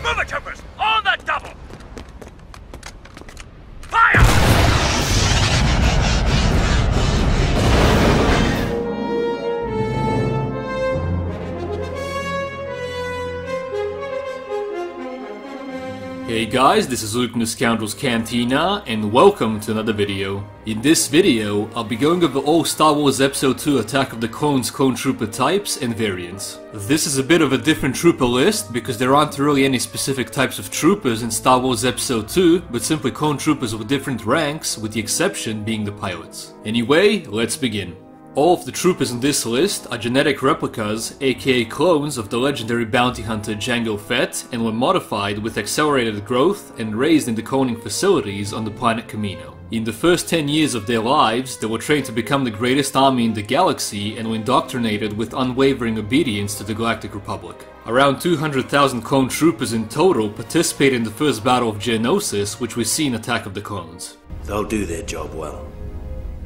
Move it, troopers! On the double! Fire! Hey guys, this is Luke from the Scoundrels Cantina, and welcome to another video. In this video, I'll be going over all Star Wars Episode 2 Attack of the Clones clone trooper types and variants. This is a bit of a different trooper list, because there aren't really any specific types of troopers in Star Wars Episode 2, but simply clone troopers with different ranks, with the exception being the pilots. Anyway, let's begin. All of the troopers in this list are genetic replicas, aka clones of the legendary bounty hunter Jango Fett, and were modified with accelerated growth and raised in the cloning facilities on the planet Kamino. In the first 10 years of their lives, they were trained to become the greatest army in the galaxy and were indoctrinated with unwavering obedience to the Galactic Republic. Around 200,000 clone troopers in total participated in the first Battle of Geonosis, which we see in Attack of the Clones. They'll do their job well.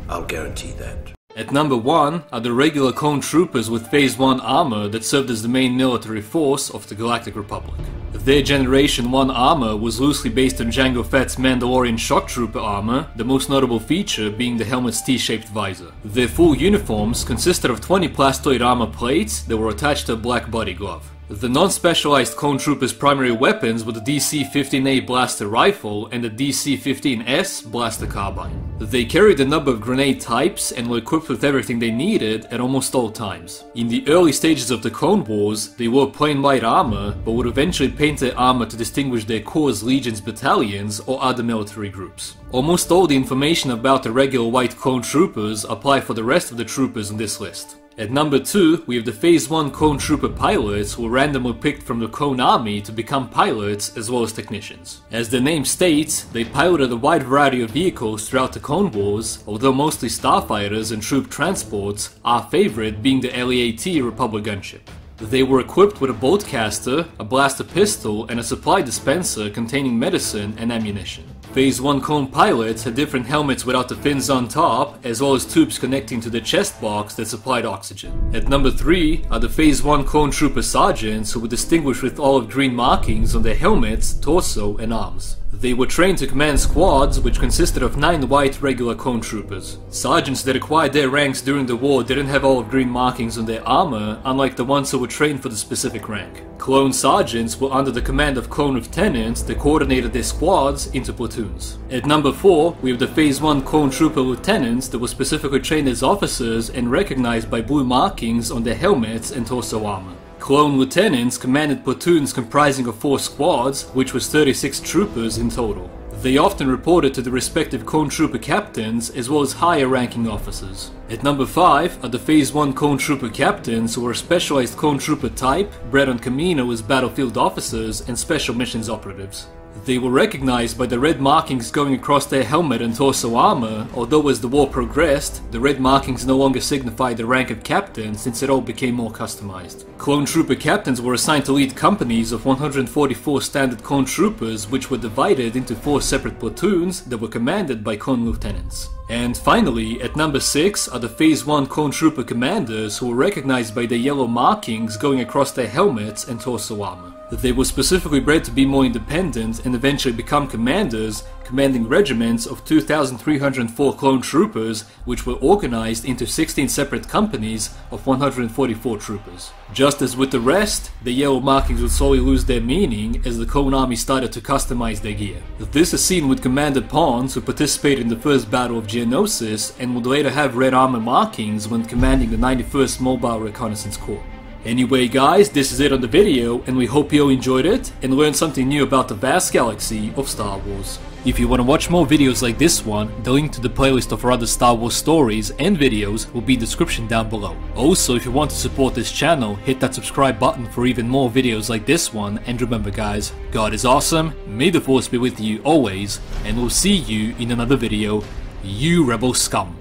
I'll guarantee that. At number 1 are the regular clone troopers with Phase 1 armor that served as the main military force of the Galactic Republic. Their Generation 1 armor was loosely based on Jango Fett's Mandalorian Shock Trooper armor, the most notable feature being the helmet's T-shaped visor. Their full uniforms consisted of 20 plastoid armor plates that were attached to a black body glove. The non-specialized clone troopers' primary weapons were the DC-15A blaster rifle and the DC-15S blaster carbine. They carried a number of grenade types and were equipped with everything they needed at almost all times. In the early stages of the Clone Wars, they wore plain white armor, but would eventually paint their armor to distinguish their corps, legions, battalions, or other military groups. Almost all the information about the regular white clone troopers apply for the rest of the troopers in this list. At number 2, we have the Phase 1 clone trooper pilots who were randomly picked from the clone army to become pilots as well as technicians. As the name states, they piloted a wide variety of vehicles throughout the Clone Wars, although mostly starfighters and troop transports, our favorite being the LE-AT Republic gunship. They were equipped with a bolt caster, a blaster pistol, and a supply dispenser containing medicine and ammunition. Phase 1 clone pilots had different helmets without the fins on top, as well as tubes connecting to the chest box that supplied oxygen. At number 3 are the Phase 1 clone trooper sergeants who were distinguished with olive green markings on their helmets, torso, and arms. They were trained to command squads, which consisted of 9 white regular clone troopers. Sergeants that acquired their ranks during the war didn't have olive green markings on their armor, unlike the ones who were trained for the specific rank. Clone sergeants were under the command of clone lieutenants that coordinated their squads into platoons. At number 4, we have the Phase 1 clone trooper lieutenants that were specifically trained as officers and recognized by blue markings on their helmets and torso armor. Clone lieutenants commanded platoons comprising of 4 squads, which was 36 troopers in total. They often reported to the respective clone trooper captains as well as higher ranking officers. At number 5 are the Phase 1 clone trooper captains who were a specialized clone trooper type, bred on Kamino as battlefield officers and special missions operatives. They were recognized by the red markings going across their helmet and torso armor, although as the war progressed, the red markings no longer signified the rank of captain since it all became more customized. Clone trooper captains were assigned to lead companies of 144 standard clone troopers, which were divided into 4 separate platoons that were commanded by clone lieutenants. And finally, at number 6 are the Phase 1 clone trooper commanders who were recognized by the yellow markings going across their helmets and torso armor. They were specifically bred to be more independent and eventually become commanders, commanding regiments of 2,304 clone troopers, which were organized into 16 separate companies of 144 troopers. Just as with the rest, the yellow markings would slowly lose their meaning as the clone army started to customize their gear. This is seen with Commander Pons, who participated in the first Battle of Geonosis and would later have red armor markings when commanding the 91st Mobile Reconnaissance Corps. Anyway guys, this is it on the video, and we hope you all enjoyed it and learned something new about the vast galaxy of Star Wars. If you want to watch more videos like this one, the link to the playlist of our other Star Wars stories and videos will be in the description down below. Also, if you want to support this channel, hit that subscribe button for even more videos like this one, and remember guys, God is awesome, may the Force be with you always, and we'll see you in another video. You Rebel Scum.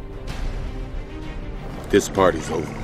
This party's over.